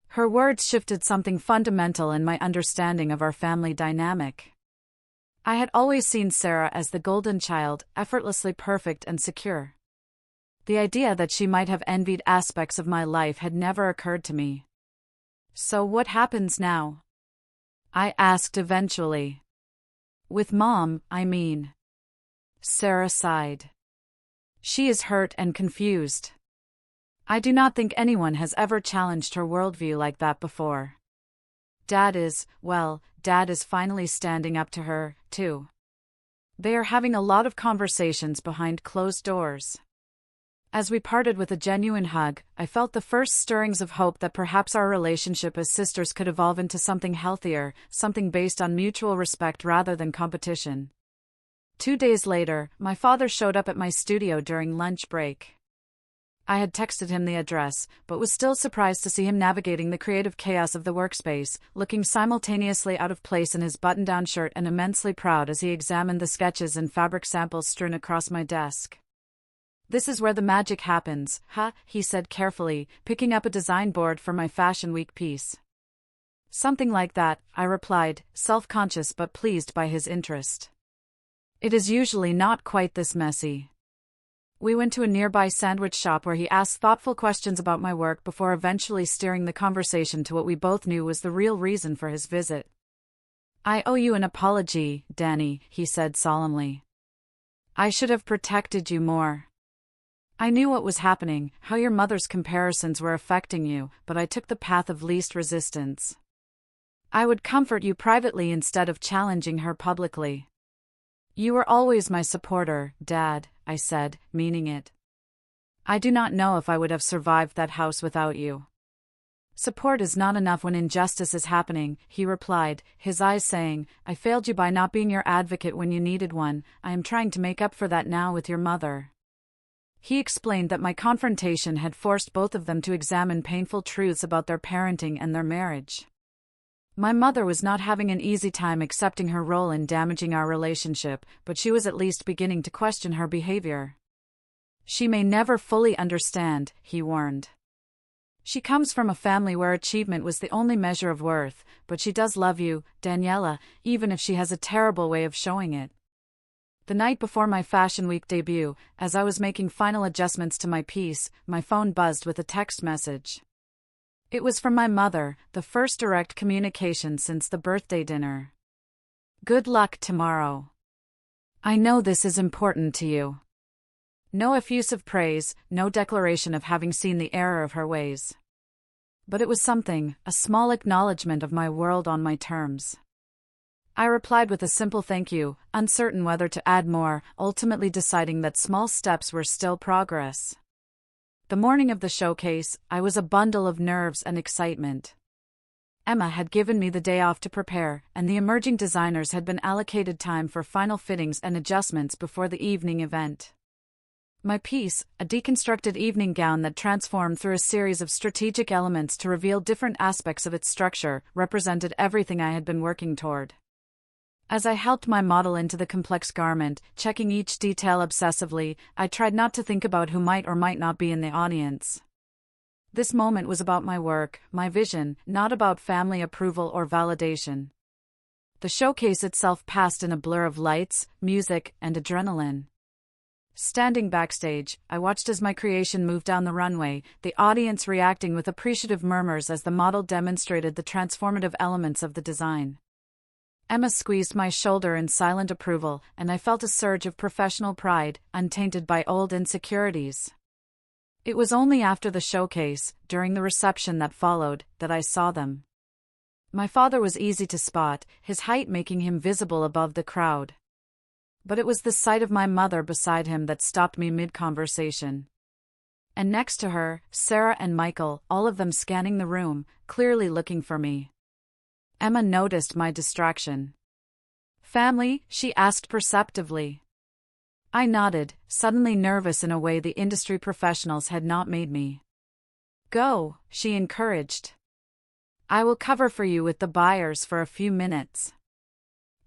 Her words shifted something fundamental in my understanding of our family dynamic. I had always seen Sarah as the golden child, effortlessly perfect and secure. The idea that she might have envied aspects of my life had never occurred to me. "So what happens now?" I asked eventually. "With Mom, I mean." Sarah sighed. "She is hurt and confused. I do not think anyone has ever challenged her worldview like that before. Dad is finally standing up to her, too. They are having a lot of conversations behind closed doors." As we parted with a genuine hug, I felt the first stirrings of hope that perhaps our relationship as sisters could evolve into something healthier, something based on mutual respect rather than competition. 2 days later, my father showed up at my studio during lunch break. I had texted him the address, but was still surprised to see him navigating the creative chaos of the workspace, looking simultaneously out of place in his button-down shirt and immensely proud as he examined the sketches and fabric samples strewn across my desk. "This is where the magic happens, huh?" he said carefully, picking up a design board for my Fashion Week piece. "Something like that," I replied, self-conscious but pleased by his interest. "It is usually not quite this messy." We went to a nearby sandwich shop where he asked thoughtful questions about my work before eventually steering the conversation to what we both knew was the real reason for his visit. "I owe you an apology, Danny," he said solemnly. "I should have protected you more. I knew what was happening, how your mother's comparisons were affecting you, but I took the path of least resistance. I would comfort you privately instead of challenging her publicly." "You were always my supporter, Dad," I said, meaning it. "I do not know if I would have survived that house without you." "Support is not enough when injustice is happening," he replied, his eyes saying, "I failed you by not being your advocate when you needed one. I am trying to make up for that now with your mother." He explained that my confrontation had forced both of them to examine painful truths about their parenting and their marriage. My mother was not having an easy time accepting her role in damaging our relationship, but she was at least beginning to question her behavior. "She may never fully understand," he warned. "She comes from a family where achievement was the only measure of worth, but she does love you, Daniela, even if she has a terrible way of showing it." The night before my Fashion Week debut, as I was making final adjustments to my piece, my phone buzzed with a text message. It was from my mother, the first direct communication since the birthday dinner. "Good luck tomorrow. I know this is important to you." No effusive praise, no declaration of having seen the error of her ways. But it was something, a small acknowledgement of my world on my terms. I replied with a simple thank you, uncertain whether to add more, ultimately deciding that small steps were still progress. The morning of the showcase, I was a bundle of nerves and excitement. Emma had given me the day off to prepare, and the emerging designers had been allocated time for final fittings and adjustments before the evening event. My piece, a deconstructed evening gown that transformed through a series of strategic elements to reveal different aspects of its structure, represented everything I had been working toward. As I helped my model into the complex garment, checking each detail obsessively, I tried not to think about who might or might not be in the audience. This moment was about my work, my vision, not about family approval or validation. The showcase itself passed in a blur of lights, music, and adrenaline. Standing backstage, I watched as my creation moved down the runway, the audience reacting with appreciative murmurs as the model demonstrated the transformative elements of the design. Emma squeezed my shoulder in silent approval, and I felt a surge of professional pride, untainted by old insecurities. It was only after the showcase, during the reception that followed, that I saw them. My father was easy to spot, his height making him visible above the crowd. But it was the sight of my mother beside him that stopped me mid-conversation. And next to her, Sarah and Michael, all of them scanning the room, clearly looking for me. Emma noticed my distraction. "Family?" she asked perceptively. I nodded, suddenly nervous in a way the industry professionals had not made me. "Go," she encouraged. "I will cover for you with the buyers for a few minutes."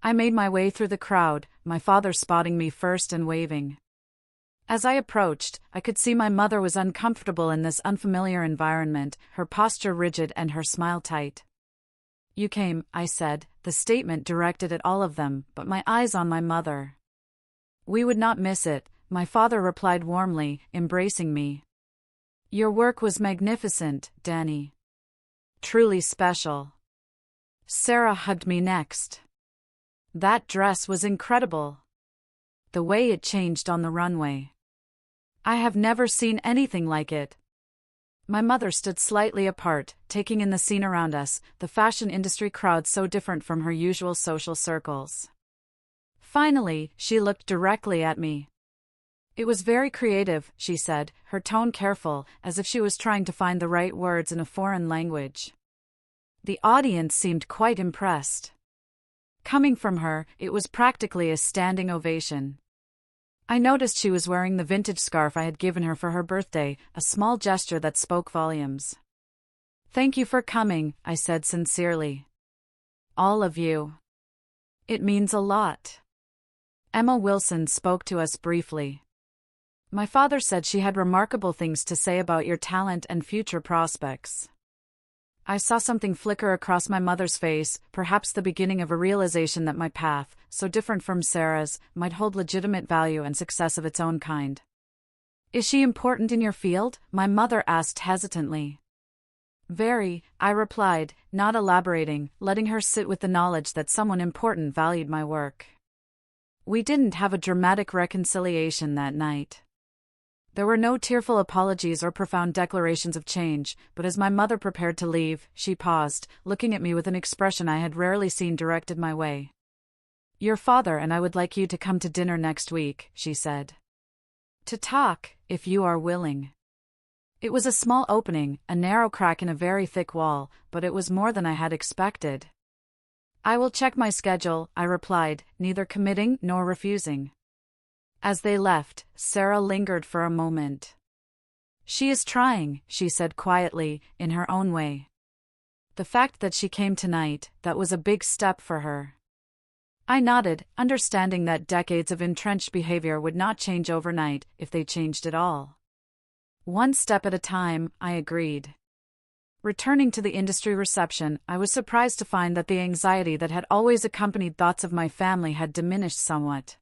I made my way through the crowd, my father spotting me first and waving. As I approached, I could see my mother was uncomfortable in this unfamiliar environment, her posture rigid and her smile tight. "You came," I said, the statement directed at all of them, but my eyes on my mother. "We would not miss it," my father replied warmly, embracing me. "Your work was magnificent, Danny. Truly special." Sarah hugged me next. "That dress was incredible. The way it changed on the runway. I have never seen anything like it." My mother stood slightly apart, taking in the scene around us, the fashion industry crowd so different from her usual social circles. Finally, she looked directly at me. It was very creative, she said, her tone careful, as if she was trying to find the right words in a foreign language. The audience seemed quite impressed. Coming from her, it was practically a standing ovation. I noticed she was wearing the vintage scarf I had given her for her birthday, a small gesture that spoke volumes. "Thank you for coming," I said sincerely. "All of you. It means a lot." Emma Wilson spoke to us briefly. "My father said she had remarkable things to say about your talent and future prospects." I saw something flicker across my mother's face, perhaps the beginning of a realization that my path, so different from Sarah's, might hold legitimate value and success of its own kind. "Is she important in your field?" my mother asked hesitantly. "Very," I replied, not elaborating, letting her sit with the knowledge that someone important valued my work. We didn't have a dramatic reconciliation that night. There were no tearful apologies or profound declarations of change, but as my mother prepared to leave, she paused, looking at me with an expression I had rarely seen directed my way. "Your father and I would like you to come to dinner next week," she said. "To talk, if you are willing." It was a small opening, a narrow crack in a very thick wall, but it was more than I had expected. "I will check my schedule," I replied, neither committing nor refusing. As they left, Sarah lingered for a moment. "She is trying," she said quietly, in her own way. The fact that she came tonight, that was a big step for her. I nodded, understanding that decades of entrenched behavior would not change overnight, if they changed at all. "One step at a time," I agreed. Returning to the industry reception, I was surprised to find that the anxiety that had always accompanied thoughts of my family had diminished somewhat.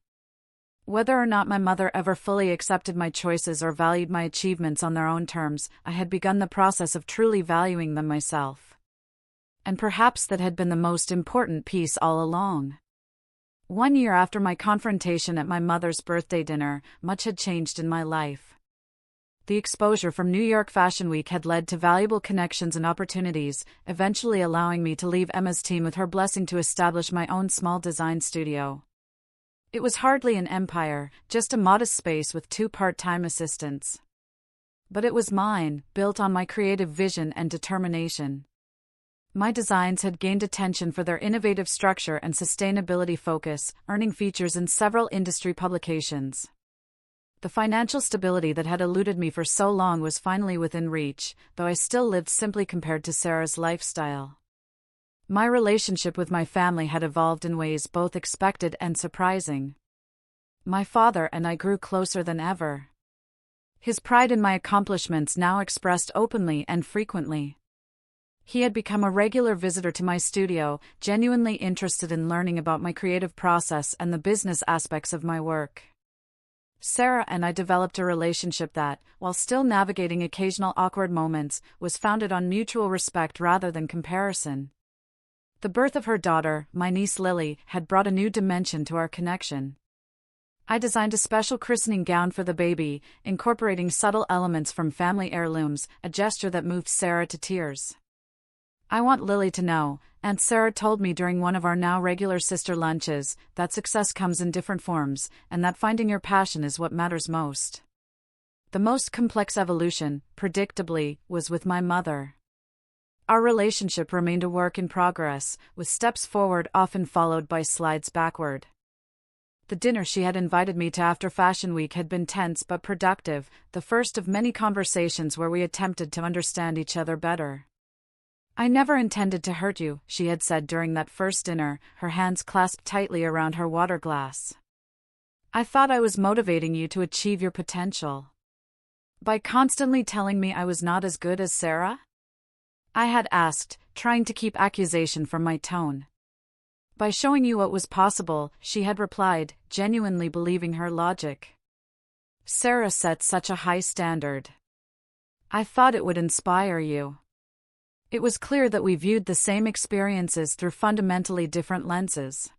Whether or not my mother ever fully accepted my choices or valued my achievements on their own terms, I had begun the process of truly valuing them myself. And perhaps that had been the most important piece all along. 1 year after my confrontation at my mother's birthday dinner, much had changed in my life. The exposure from New York Fashion Week had led to valuable connections and opportunities, eventually allowing me to leave Emma's team with her blessing to establish my own small design studio. It was hardly an empire, just a modest space with 2 part-time assistants. But it was mine, built on my creative vision and determination. My designs had gained attention for their innovative structure and sustainability focus, earning features in several industry publications. The financial stability that had eluded me for so long was finally within reach, though I still lived simply compared to Sarah's lifestyle. My relationship with my family had evolved in ways both expected and surprising. My father and I grew closer than ever. His pride in my accomplishments now expressed openly and frequently. He had become a regular visitor to my studio, genuinely interested in learning about my creative process and the business aspects of my work. Sarah and I developed a relationship that, while still navigating occasional awkward moments, was founded on mutual respect rather than comparison. The birth of her daughter, my niece Lily, had brought a new dimension to our connection. I designed a special christening gown for the baby, incorporating subtle elements from family heirlooms, a gesture that moved Sarah to tears. "I want Lily to know," Aunt Sarah told me during one of our now regular sister lunches, "that success comes in different forms, and that finding your passion is what matters most." The most complex evolution, predictably, was with my mother. Our relationship remained a work in progress, with steps forward often followed by slides backward. The dinner she had invited me to after Fashion Week had been tense but productive, the first of many conversations where we attempted to understand each other better. "I never intended to hurt you," she had said during that first dinner, her hands clasped tightly around her water glass. "I thought I was motivating you to achieve your potential." "By constantly telling me I was not as good as Sarah?" I had asked, trying to keep accusation from my tone. "By showing you what was possible," she had replied, genuinely believing her logic. "Sarah set such a high standard. I thought it would inspire you." It was clear that we viewed the same experiences through fundamentally different lenses.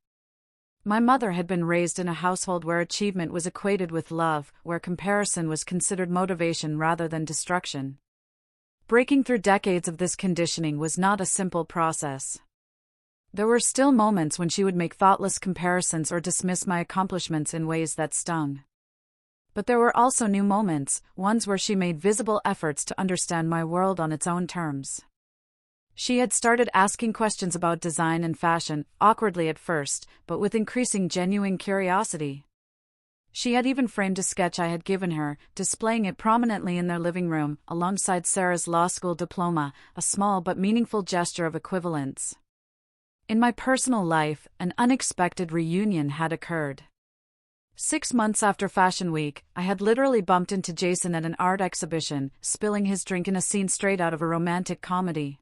My mother had been raised in a household where achievement was equated with love, where comparison was considered motivation rather than destruction. Breaking through decades of this conditioning was not a simple process. There were still moments when she would make thoughtless comparisons or dismiss my accomplishments in ways that stung. But there were also new moments, ones where she made visible efforts to understand my world on its own terms. She had started asking questions about design and fashion, awkwardly at first, but with increasing genuine curiosity. She had even framed a sketch I had given her, displaying it prominently in their living room, alongside Sarah's law school diploma, a small but meaningful gesture of equivalence. In my personal life, an unexpected reunion had occurred. 6 months after Fashion Week, I had literally bumped into Jason at an art exhibition, spilling his drink in a scene straight out of a romantic comedy.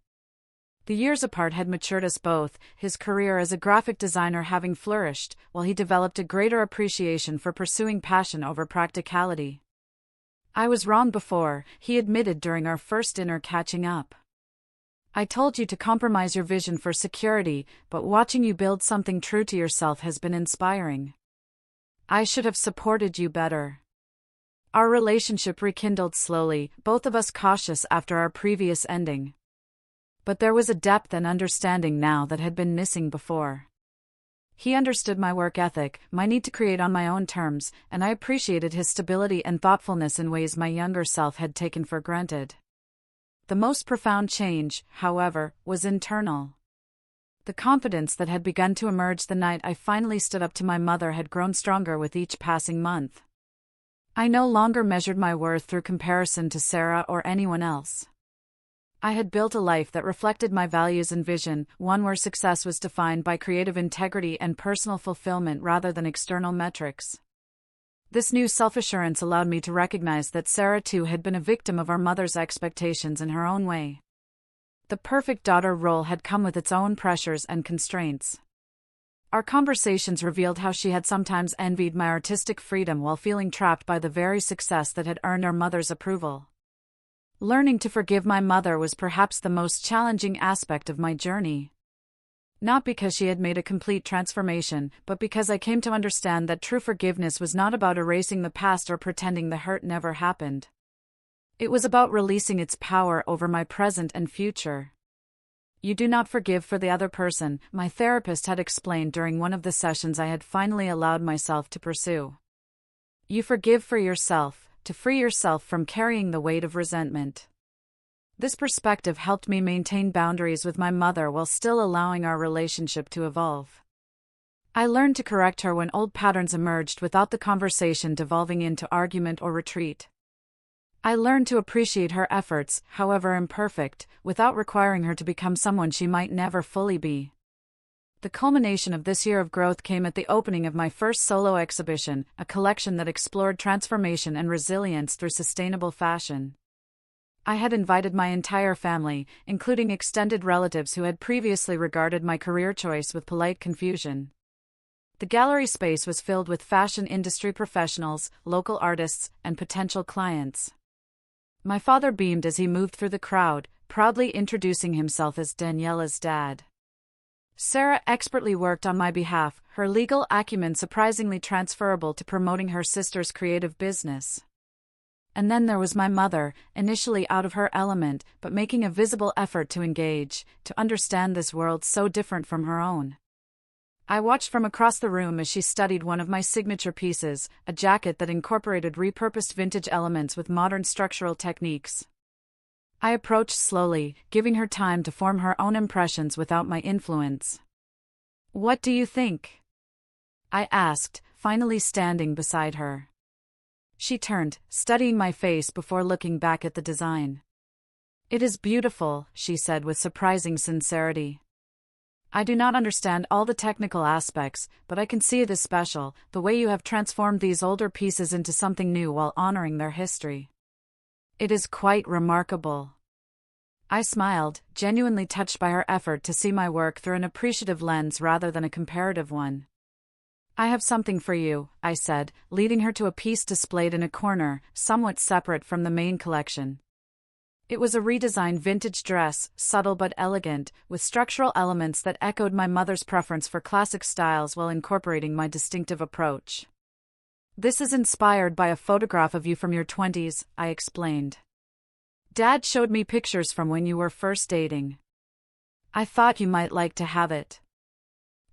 The years apart had matured us both, his career as a graphic designer having flourished, while he developed a greater appreciation for pursuing passion over practicality. I was wrong before, he admitted during our first dinner catching up. I told you to compromise your vision for security, but watching you build something true to yourself has been inspiring. I should have supported you better. Our relationship rekindled slowly, both of us cautious after our previous ending. But there was a depth and understanding now that had been missing before. He understood my work ethic, my need to create on my own terms, and I appreciated his stability and thoughtfulness in ways my younger self had taken for granted. The most profound change, however, was internal. The confidence that had begun to emerge the night I finally stood up to my mother had grown stronger with each passing month. I no longer measured my worth through comparison to Sarah or anyone else. I had built a life that reflected my values and vision, one where success was defined by creative integrity and personal fulfillment rather than external metrics. This new self-assurance allowed me to recognize that Sarah too had been a victim of our mother's expectations in her own way. The perfect daughter role had come with its own pressures and constraints. Our conversations revealed how she had sometimes envied my artistic freedom while feeling trapped by the very success that had earned our mother's approval. Learning to forgive my mother was perhaps the most challenging aspect of my journey. Not because she had made a complete transformation, but because I came to understand that true forgiveness was not about erasing the past or pretending the hurt never happened. It was about releasing its power over my present and future. You do not forgive for the other person, my therapist had explained during one of the sessions I had finally allowed myself to pursue. You forgive for yourself, to free yourself from carrying the weight of resentment. This perspective helped me maintain boundaries with my mother while still allowing our relationship to evolve. I learned to correct her when old patterns emerged without the conversation devolving into argument or retreat. I learned to appreciate her efforts, however imperfect, without requiring her to become someone she might never fully be. The culmination of this year of growth came at the opening of my first solo exhibition, a collection that explored transformation and resilience through sustainable fashion. I had invited my entire family, including extended relatives who had previously regarded my career choice with polite confusion. The gallery space was filled with fashion industry professionals, local artists, and potential clients. My father beamed as he moved through the crowd, proudly introducing himself as Daniela's dad. Sarah expertly worked on my behalf, her legal acumen surprisingly transferable to promoting her sister's creative business. And then there was my mother, initially out of her element, but making a visible effort to engage, to understand this world so different from her own. I watched from across the room as she studied one of my signature pieces, a jacket that incorporated repurposed vintage elements with modern structural techniques. I approached slowly, giving her time to form her own impressions without my influence. "What do you think?" I asked, finally standing beside her. She turned, studying my face before looking back at the design. "It is beautiful," she said with surprising sincerity. "I do not understand all the technical aspects, but I can see it is special, the way you have transformed these older pieces into something new while honoring their history. It is quite remarkable." I smiled, genuinely touched by her effort to see my work through an appreciative lens rather than a comparative one. "I have something for you," I said, leading her to a piece displayed in a corner, somewhat separate from the main collection. It was a redesigned vintage dress, subtle but elegant, with structural elements that echoed my mother's preference for classic styles while incorporating my distinctive approach. "This is inspired by a photograph of you from your 20s, I explained. "Dad showed me pictures from when you were first dating. I thought you might like to have it."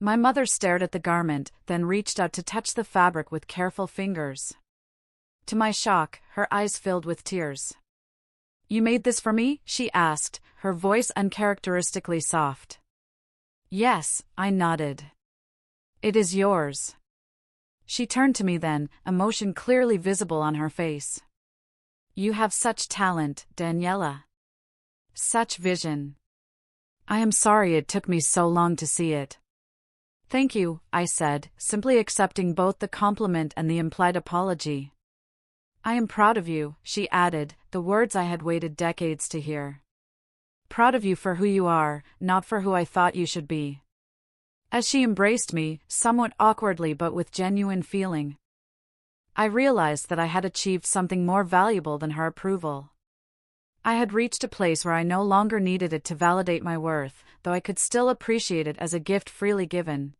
My mother stared at the garment, then reached out to touch the fabric with careful fingers. To my shock, her eyes filled with tears. "You made this for me?" she asked, her voice uncharacteristically soft. "Yes," I nodded. "It is yours." She turned to me then, emotion clearly visible on her face. "You have such talent, Daniela. Such vision. I am sorry it took me so long to see it." "Thank you," I said, simply accepting both the compliment and the implied apology. "I am proud of you," she added, the words I had waited decades to hear. "Proud of you for who you are, not for who I thought you should be." As she embraced me, somewhat awkwardly but with genuine feeling, I realized that I had achieved something more valuable than her approval. I had reached a place where I no longer needed it to validate my worth, though I could still appreciate it as a gift freely given.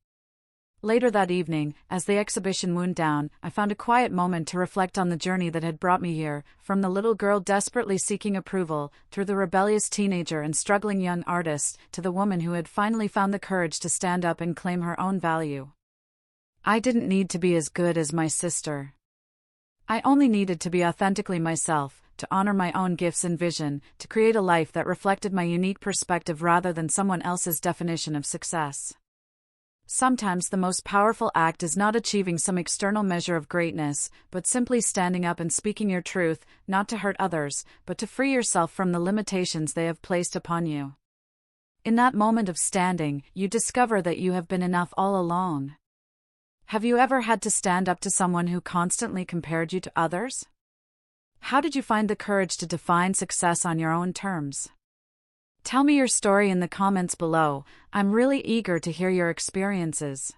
Later that evening, as the exhibition wound down, I found a quiet moment to reflect on the journey that had brought me here, from the little girl desperately seeking approval, through the rebellious teenager and struggling young artist, to the woman who had finally found the courage to stand up and claim her own value. I didn't need to be as good as my sister. I only needed to be authentically myself, to honor my own gifts and vision, to create a life that reflected my unique perspective rather than someone else's definition of success. Sometimes the most powerful act is not achieving some external measure of greatness, but simply standing up and speaking your truth, not to hurt others, but to free yourself from the limitations they have placed upon you. In that moment of standing, you discover that you have been enough all along. Have you ever had to stand up to someone who constantly compared you to others? How did you find the courage to define success on your own terms? Tell me your story in the comments below. I'm really eager to hear your experiences.